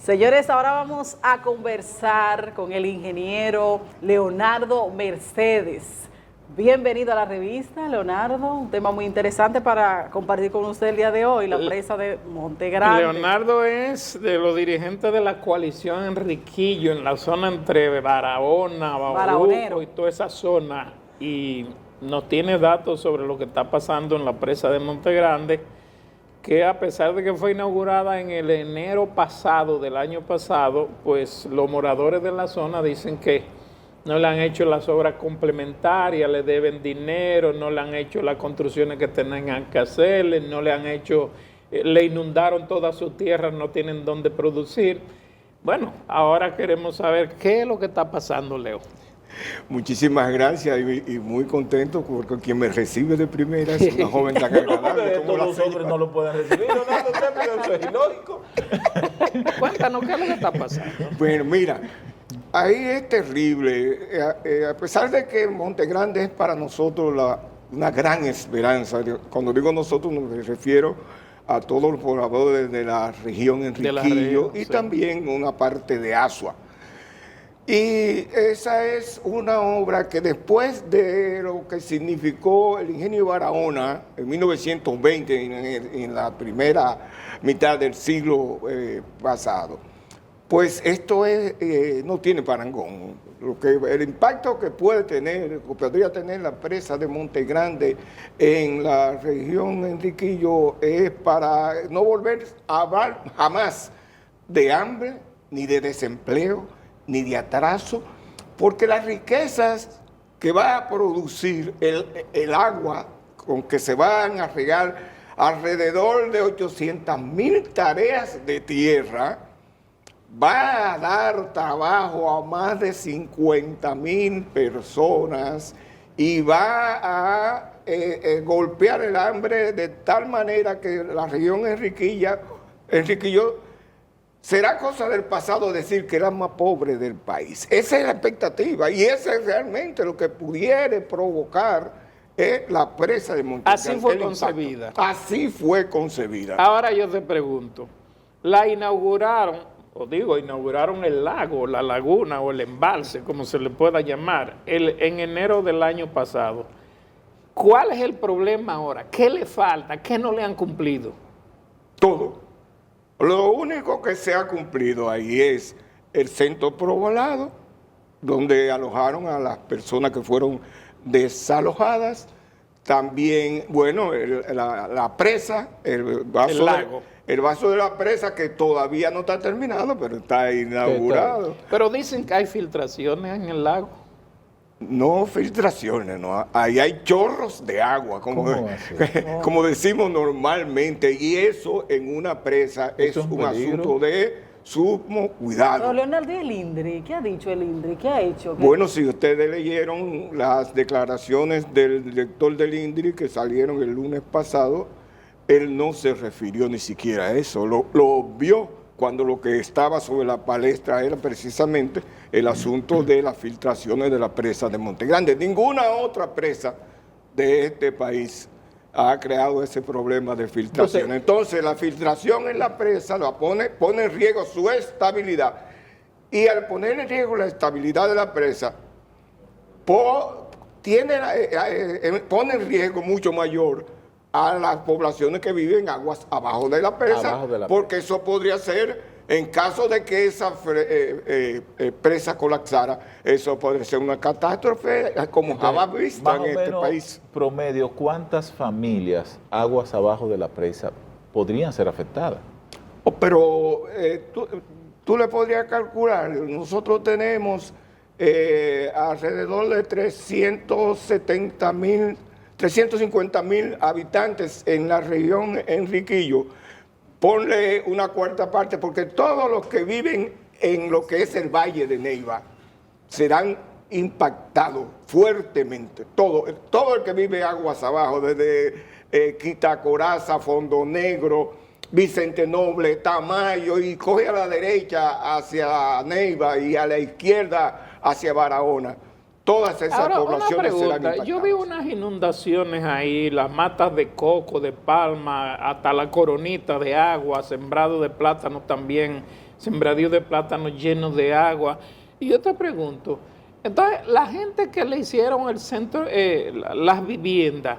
Señores, ahora vamos a conversar con el ingeniero Leonardo Mercedes. Bienvenido a la revista, Leonardo. Un tema muy interesante para compartir con usted el día de hoy, la presa de Monte Grande. Leonardo es de los dirigentes de la coalición Enriquillo en la zona entre Barahona, Bauruco y toda esa zona. Y nos tiene datos sobre lo que está pasando en la presa de Monte Grande, que a pesar de que fue inaugurada en el enero pasado del año pasado, pues los moradores de la zona dicen que no le han hecho las obras complementarias, le deben dinero, no le han hecho las construcciones que tenían que hacerle, no le han hecho, le inundaron todas sus tierras, no tienen dónde producir. Bueno, ahora queremos saber qué es lo que está pasando, Leo. Muchísimas gracias y muy contento porque quien me recibe de primera es una joven tan agradable. No, todos los hombres no lo pueden recibir, eso es ilógico. Cuéntanos qué es lo que está pasando. Bueno, mira, ahí es terrible. A pesar de que Monte Grande es para nosotros una gran esperanza, cuando digo nosotros me refiero a todos los pobladores de la región Enriquillo y también una parte de Asua. Y esa es una obra que después de lo que significó el ingenio de Barahona en 1920, en la primera mitad del siglo pasado, pues esto no tiene parangón. El impacto que podría tener la presa de Monte Grande en la región Enriquillo es para no volver a hablar jamás de hambre ni de desempleo, ni de atraso, porque las riquezas que va a producir el agua con que se van a regar alrededor de 800,000 tareas de tierra, va a dar trabajo a más de 50,000 personas y va a golpear el hambre de tal manera que la región Enriquillo será cosa del pasado decir que era más pobre del país. Esa es la expectativa y esa es realmente lo que pudiera provocar la presa de Monte Grande. Así fue concebida. Así fue concebida. Ahora yo te pregunto, inauguraron el lago, la laguna o el embalse, como se le pueda llamar, en enero del año pasado. ¿Cuál es el problema ahora? ¿Qué le falta? ¿Qué no le han cumplido? Todo. Lo único que se ha cumplido ahí es el centro poblado, donde alojaron a las personas que fueron desalojadas. También, bueno, la presa, el vaso de la presa, que todavía no está terminado, pero está inaugurado. Pero dicen que hay filtraciones en el lago. No filtraciones, no. Ahí hay chorros de agua, como decimos normalmente, y eso en una presa es un asunto de sumo cuidado. Pero Leonardo, el INDRI, ¿qué ha dicho el INDRI? ¿Qué ha hecho? Bueno, si ustedes leyeron las declaraciones del director del INDRI que salieron el lunes pasado, él no se refirió ni siquiera a eso, lo vio cuando lo que estaba sobre la palestra era precisamente el asunto de las filtraciones de la presa de Monte Grande. Ninguna otra presa de este país ha creado ese problema de filtración. Entonces la filtración en la presa pone en riesgo su estabilidad. Y al poner en riesgo la estabilidad de la presa, pone en riesgo mucho mayor a las poblaciones que viven aguas abajo de la presa, porque eso podría ser, en caso de que esa presa colapsara, eso podría ser una catástrofe como jamás vista en este país. Promedio, ¿cuántas familias aguas abajo de la presa podrían ser afectadas? Pero tú le podrías calcular, nosotros tenemos alrededor de 350,000 habitantes en la región Enriquillo. Ponle una cuarta parte, porque todos los que viven en lo que es el Valle de Neiva serán impactados fuertemente. Todo el que vive aguas abajo, desde Quitacoraza, Fondo Negro, Vicente Noble, Tamayo, y coge a la derecha hacia Neiva y a la izquierda hacia Barahona. Todas esas poblaciones serán impactadas. Yo vi unas inundaciones ahí, las matas de coco, de palma, hasta la coronita de agua, sembrado de plátano también sembradíos de plátanos llenos de agua. Y yo te pregunto, entonces, la gente que le hicieron el centro, las viviendas,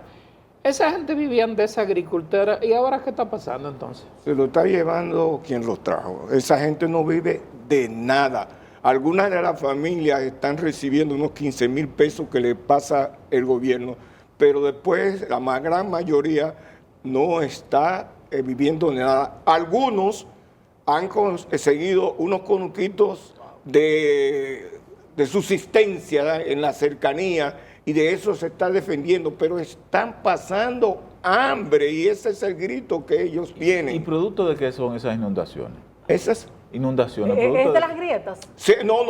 esa gente vivían de esa agricultura, ¿y ahora qué está pasando entonces? Se lo está llevando quien los trajo. Esa gente no vive de nada. Algunas de las familias están recibiendo unos 15,000 pesos que le pasa el gobierno, pero después la gran mayoría no está viviendo de nada. Algunos han conseguido unos conuquitos de subsistencia en la cercanía y de eso se está defendiendo, pero están pasando hambre y ese es el grito que ellos tienen. ¿Y producto de qué son esas inundaciones? Esas Inundaciones. ¿Es de las grietas? sí, no,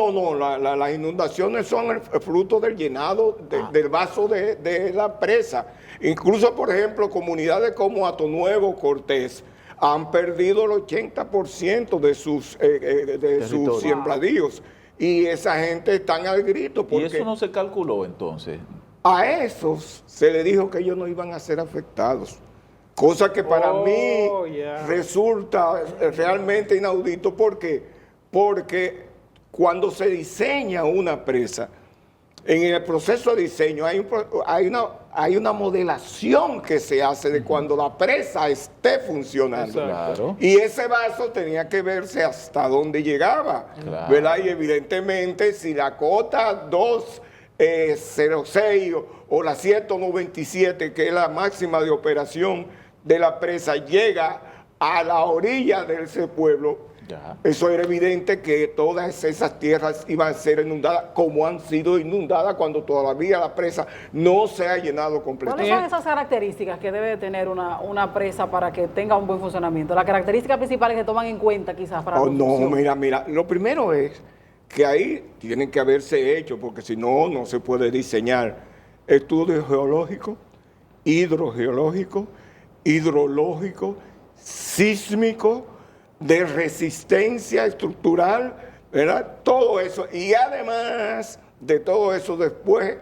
las inundaciones son el fruto del llenado del vaso de la presa. Incluso, por ejemplo, comunidades como Atonuevo, Cortés, han perdido el 80% de sus siembradíos. Y esa gente están al grito. ¿Y eso no se calculó entonces? A esos se le dijo que ellos no iban a ser afectados. Cosa que para mí resulta realmente inaudito. ¿Por qué? Porque cuando se diseña una presa, en el proceso de diseño hay una modelación que se hace de cuando la presa esté funcionando. Claro. Y ese vaso tenía que verse hasta dónde llegaba. Claro. ¿Verdad? Y evidentemente si la cota 206 o la 197, que es la máxima de operación de la presa, llega a la orilla de ese pueblo, Ya. eso era evidente que todas esas tierras iban a ser inundadas como han sido inundadas cuando todavía la presa no se ha llenado completamente. ¿Cuáles son esas características que debe tener una presa para que tenga un buen funcionamiento? Las características principales que toman en cuenta quizás para la No, construcción. mira, lo primero es que ahí tienen que haberse hecho, porque si no, no se puede diseñar estudios geológicos, hidrogeológicos, hidrológicos, sísmicos, de resistencia estructural, ¿verdad? Todo eso. Y además de todo eso, después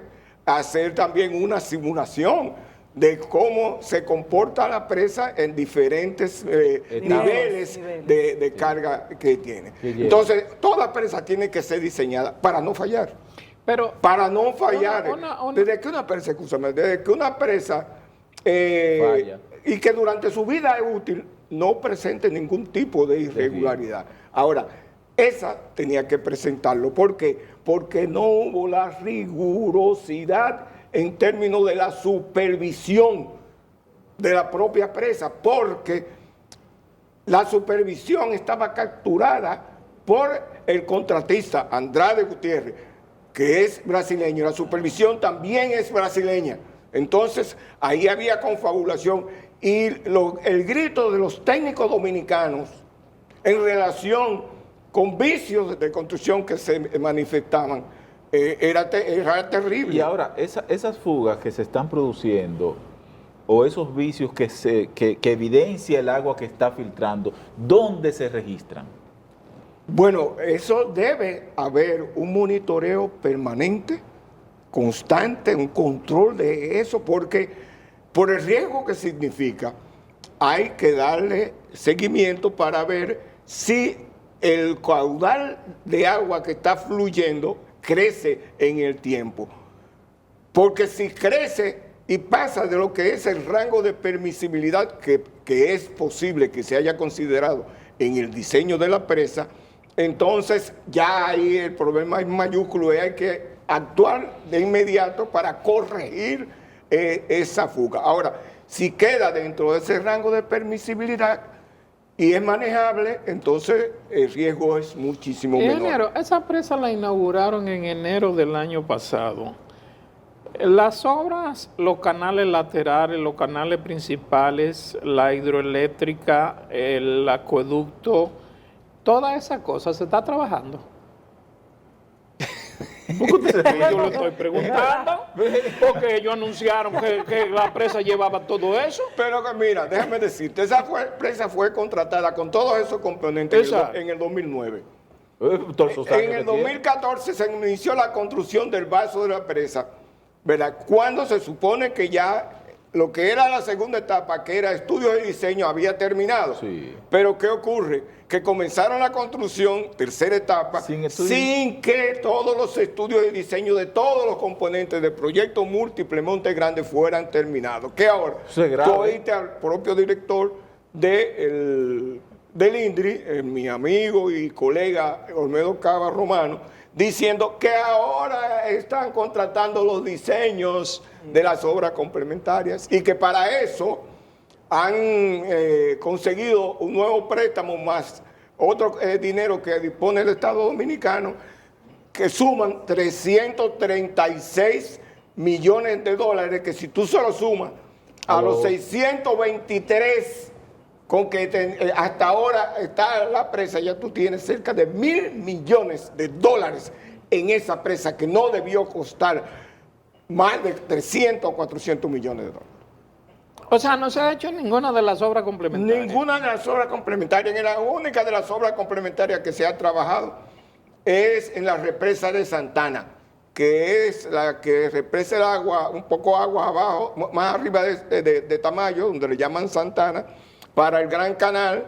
hacer también una simulación de cómo se comporta la presa en diferentes niveles de carga que tiene. Entonces, toda presa tiene que ser diseñada para no fallar. Pero Para no fallar. Desde que una presa Falla. y que durante su vida es útil, no presente ningún tipo de irregularidad. Ahora, esa tenía que presentarlo. ¿Por qué? Porque no hubo la rigurosidad en términos de la supervisión de la propia presa, porque la supervisión estaba capturada por el contratista Andrade Gutiérrez, que es brasileño. La supervisión también es brasileña. Entonces, ahí había confabulación. Y el grito de los técnicos dominicanos en relación con vicios de construcción que se manifestaban era terrible. Y ahora, esas fugas que se están produciendo o esos vicios que evidencia el agua que está filtrando, ¿dónde se registran? Bueno, eso debe haber un monitoreo permanente, constante, un control de eso, porque por el riesgo que significa, hay que darle seguimiento para ver si el caudal de agua que está fluyendo crece en el tiempo. Porque si crece y pasa de lo que es el rango de permisibilidad que es posible que se haya considerado en el diseño de la presa, entonces ya ahí el problema es mayúsculo y hay que actuar de inmediato para corregir esa fuga. Ahora, si queda dentro de ese rango de permisibilidad y es manejable, entonces el riesgo es muchísimo menor. Ingeniero, esa presa la inauguraron en enero del año pasado. Las obras, los canales laterales, los canales principales, la hidroeléctrica, el acueducto, toda esa cosa se está trabajando. Yo lo estoy preguntando porque ellos anunciaron que la presa llevaba todo eso. Pero que mira, déjame decirte, esa presa fue contratada con todos esos componentes en el 2009. En el 2014 se inició la construcción del vaso de la presa, ¿verdad? Cuando se supone que ya lo que era la segunda etapa, que era estudios de diseño, había terminado. Sí. Pero ¿qué ocurre? Que comenzaron la construcción, tercera etapa, sin que todos los estudios de diseño de todos los componentes del proyecto múltiple Monte Grande fueran terminados. ¿Qué ahora? Eso es grave. Tú oíste al propio director del INDRI, mi amigo y colega Olmedo Cava Romano, diciendo que ahora están contratando los diseños de las obras complementarias y que para eso han conseguido un nuevo préstamo más otro dinero que dispone el Estado Dominicano, que suman 336 millones de dólares, que si tú se lo sumas a los 623 con que hasta ahora está la presa, ya tú tienes cerca de 1.000 millones de dólares en esa presa que no debió costar más de 300 o 400 millones de dólares. O sea, no se ha hecho ninguna de las obras complementarias. Ninguna de las obras complementarias. En la única de las obras complementarias que se ha trabajado es en la represa de Santana, que es la que represa el agua, un poco agua abajo, más arriba de Tamayo, donde le llaman Santana, para el gran canal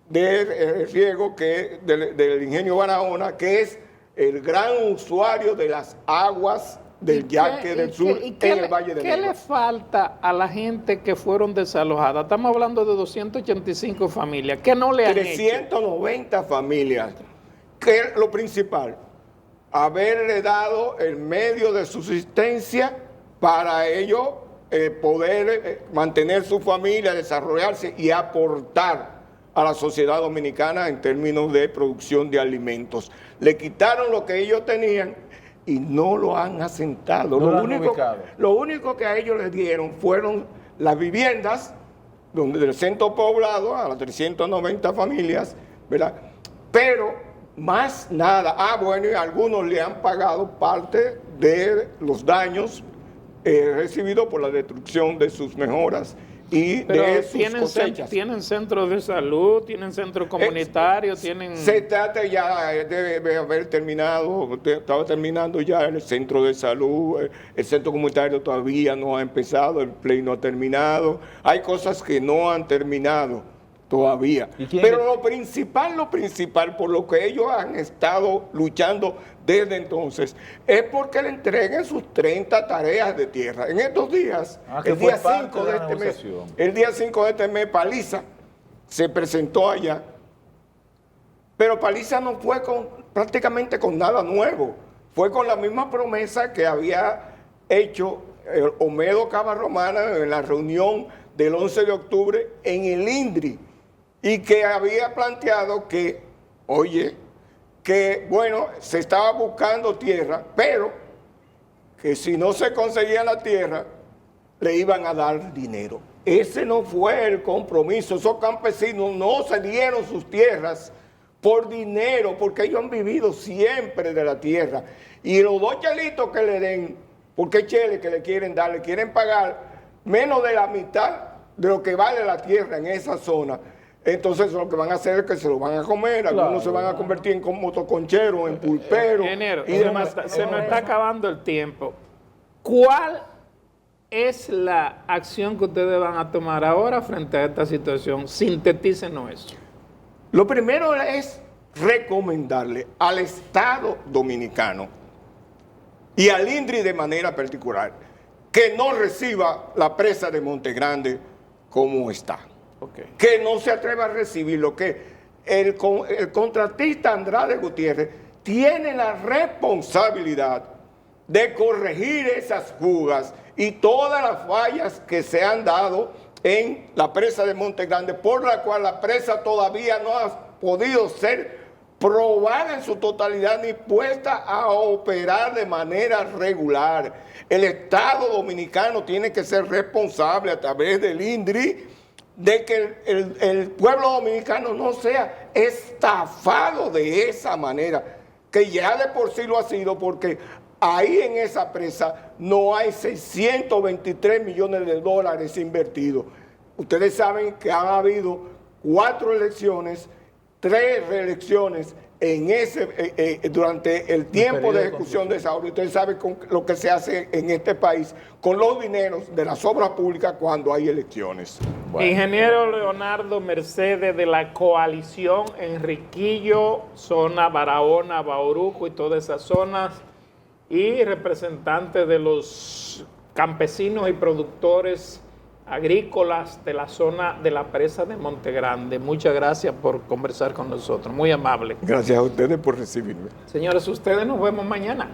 de riego del ingenio Barahona, que es el gran usuario de las aguas del Yaque del Sur en el Valle de Neiva. ¿Qué le falta a la gente que fueron desalojadas? Estamos hablando de 285 familias. ¿Qué no le han 390 familias. ¿Qué es lo principal? Haberle dado el medio de subsistencia para ellos poder mantener su familia, desarrollarse y aportar a la sociedad dominicana en términos de producción de alimentos. Le quitaron lo que ellos tenían y no lo han asentado. Lo único que a ellos les dieron fueron las viviendas del centro poblado a las 390 familias, ¿verdad? Pero más nada. Bueno, y algunos le han pagado parte de los daños recibidos por la destrucción de sus mejoras y de sus cosechas. ¿Tienen centros de salud? ¿Tienen centros comunitarios? Se trata ya, debe haber terminado, estaba terminando ya el centro de salud, el centro comunitario todavía no ha empezado, el play no ha terminado, hay cosas que no han terminado todavía. Pero lo principal por lo que ellos han estado luchando desde entonces es porque le entreguen sus 30 tareas de tierra. En estos días, el día 5 de este mes, Paliza se presentó allá, pero Paliza no fue prácticamente con nada nuevo, fue con la misma promesa que había hecho Olmedo Cava Romano en la reunión del 11 de octubre en el INDRI, y que había planteado que, bueno, se estaba buscando tierra, pero que si no se conseguía la tierra, le iban a dar dinero. Ese no fue el compromiso. Esos campesinos no se dieron sus tierras por dinero, porque ellos han vivido siempre de la tierra. Y los 2 chelitos que le den, porque cheles que le quieren dar, le quieren pagar menos de la mitad de lo que vale la tierra en esa zona. Entonces lo que van a hacer es que se lo van a comer, algunos se van a convertir en motoconcheros, en pulperos. Y demás. Se nos está acabando el tiempo. ¿Cuál es la acción que ustedes van a tomar ahora frente a esta situación? Sintetícenos eso. Lo primero es recomendarle al Estado Dominicano y al INDRI de manera particular que no reciba la presa de Monte Grande como está. Que no se atreva a recibirlo, que el contratista Andrade Gutiérrez tiene la responsabilidad de corregir esas fugas y todas las fallas que se han dado en la presa de Monte Grande, por la cual la presa todavía no ha podido ser probada en su totalidad ni puesta a operar de manera regular. El Estado Dominicano tiene que ser responsable a través del INDRI de que el pueblo dominicano no sea estafado de esa manera, que ya de por sí lo ha sido, porque ahí en esa presa no hay 623 millones de dólares invertidos. Ustedes saben que han habido 4 elecciones, 3 reelecciones en durante el tiempo de ejecución de esa obra. Ustedes saben lo que se hace en este país con los dineros de las obras públicas cuando hay elecciones. Bueno. Ingeniero Leonardo Mercedes, de la coalición Enriquillo, zona Barahona, Bauruco y todas esas zonas, y representante de los campesinos y productores agrícolas de la zona de la presa de Monte Grande. Muchas gracias por conversar con nosotros, muy amable. Gracias a ustedes por recibirme. Señores, ustedes nos vemos mañana.